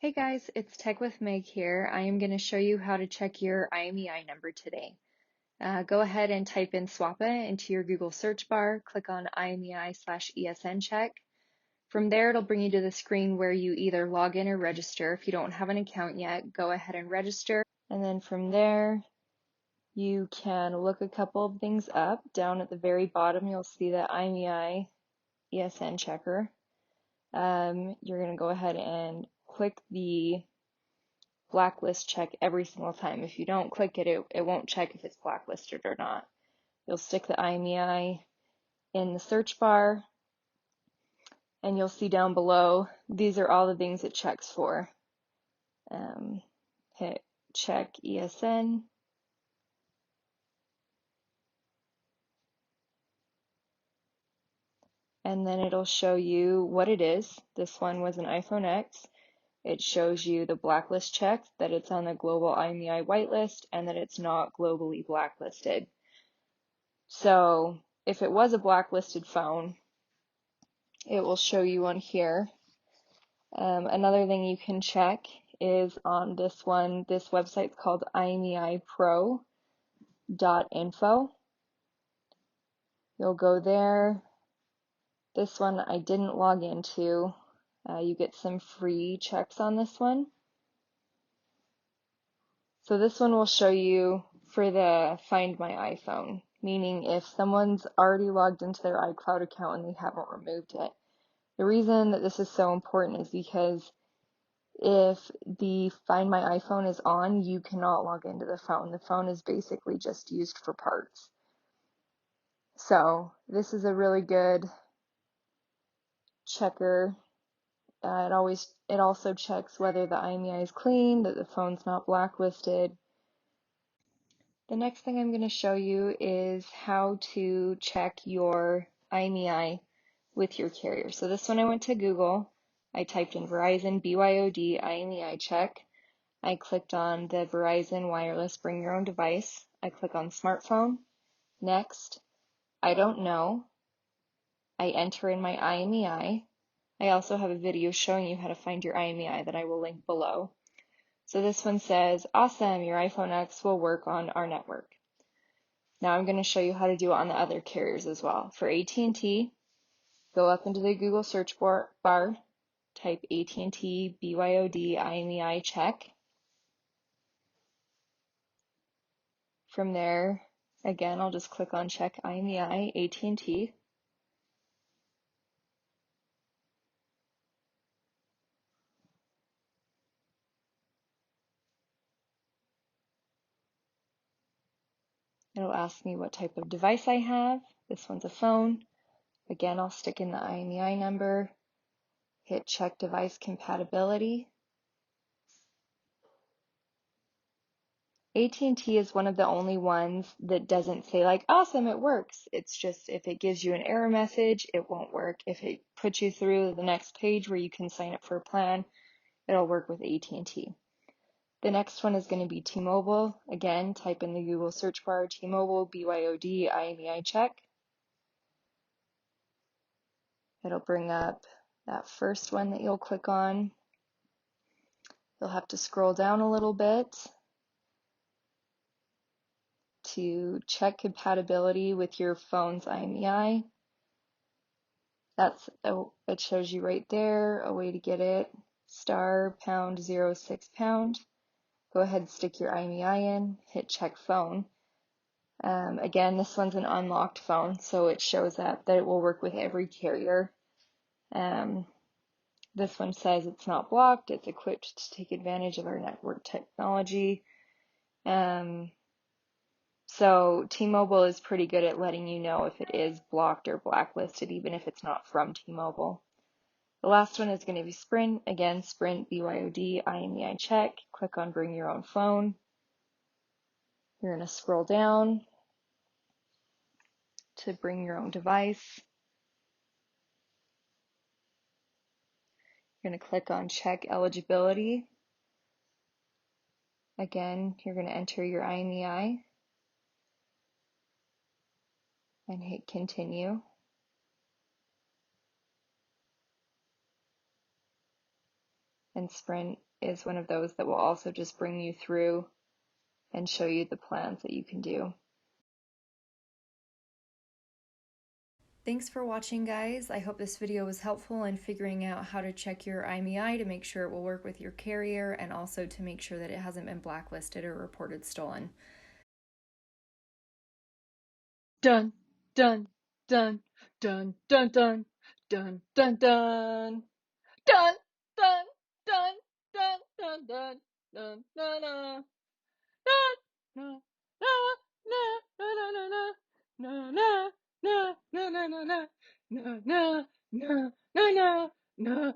Hey guys, it's Tech with Meg here. I am going to show you how to check your IMEI number today. Go ahead and type in SWAPA into your Google search bar, click on IMEI/ESN Check. From there, it'll bring you to the screen where you either log in or register. If you don't have an account yet, go ahead and register. And then from there, you can look a couple of things up. Down at the very bottom, you'll see the IMEI ESN Checker. You're going to go ahead and click the blacklist check every single time. If you don't click it, it won't check if it's blacklisted or not. You'll stick the IMEI in the search bar, and you'll see down below, these are all the things it checks for. Hit check ESN. And then it'll show you what it is. This one was an iPhone X. It shows you the blacklist check, that it's on the global IMEI whitelist, and that it's not globally blacklisted. So if it was a blacklisted phone, it will show you on here. Another thing you can check is on this one. This website's called IMEI Pro.info. You'll go there. This one I didn't log into. You get some free checks on this one. So this one will show you for the Find My iPhone, meaning if someone's already logged into their iCloud account and they haven't removed it. The reason that this is so important is because if the Find My iPhone is on, you cannot log into the phone. The phone is basically just used for parts. So this is a really good checker. It also checks whether the IMEI is clean, that the phone's not blacklisted. The next thing I'm going to show you is how to check your IMEI with your carrier. So this one I went to Google. I typed in Verizon BYOD IMEI check. I clicked on the Verizon Wireless Bring Your Own Device. I click on Smartphone. Next, I don't know. I enter in my IMEI. I also have a video showing you how to find your IMEI that I will link below. So this one says, awesome, your iPhone X will work on our network. Now I'm going to show you how to do it on the other carriers as well. For AT&T, go up into the Google search bar, type AT&T BYOD IMEI check. From there, again, I'll just click on check IMEI AT&T. It'll ask me what type of device I have. This one's a phone. Again, I'll stick in the IMEI number, hit check device compatibility. AT&T is one of the only ones that doesn't say like, awesome, it works. It's just if it gives you an error message, it won't work. If it puts you through the next page where you can sign up for a plan, it'll work with AT&T. The next one is going to be T-Mobile. Again, type in the Google search bar, T-Mobile BYOD IMEI check. It'll bring up that first one that you'll click on. You'll have to scroll down a little bit to check compatibility with your phone's IMEI. It shows you right there a way to get it. *#06#. Go ahead and stick your IMEI in, hit check phone. Again, this one's an unlocked phone, so it shows up that it will work with every carrier. This one says it's not blocked, it's equipped to take advantage of our network technology. So T-Mobile is pretty good at letting you know if it is blocked or blacklisted, even if it's not from T-Mobile. The last one is going to be Sprint. Again, Sprint BYOD IMEI check. Click on Bring Your Own Phone. You're going to scroll down to Bring Your Own Device. You're going to click on Check Eligibility. Again, you're going to enter your IMEI and hit Continue. and Sprint is one of those that will also just bring you through and show you the plans that you can do. Thanks for watching, guys. I hope this video was helpful in figuring out how to check your IMEI to make sure it will work with your carrier and also to make sure that it hasn't been blacklisted or reported stolen. Dun, dun, dun, dun, dun, dun, dun, dun, dun. Dun, dun, dun, dun, dun, dun, dun, dun, dun. Na, na, na, na, na, na, na, na, na, na, na, na, na, na, na, na, na, na, na,